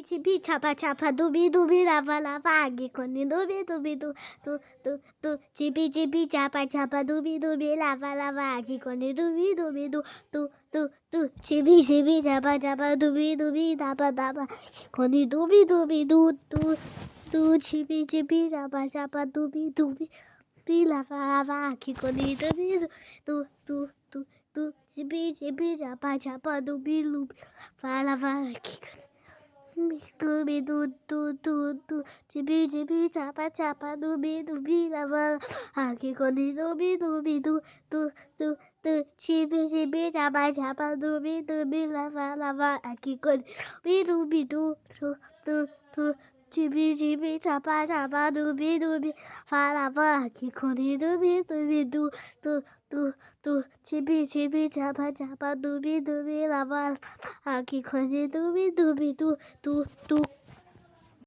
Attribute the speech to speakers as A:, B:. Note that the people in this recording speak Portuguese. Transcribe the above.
A: Chibi chapa chapa dubi dubi lava lava agi koni dubi dubi du chibi chapa chapa dubi dubi lava lava agi koni dubi dubi du chibi chapa chapa dubi dubi daba daba koni dubi dubi du chibi chapa chapa dubi dubi lava lava agi koni dubi du chibi chapa chapa dubi dubi lava lava agi koni Dubi du chibi chapa chapa dubi lava aki koni dubi du chibi chapa chapa dubi lava aki koni dubi du chibi chapa chapa dubi lava aki koni dubi du chibi chapa chapa dubi lava aki koni dubi du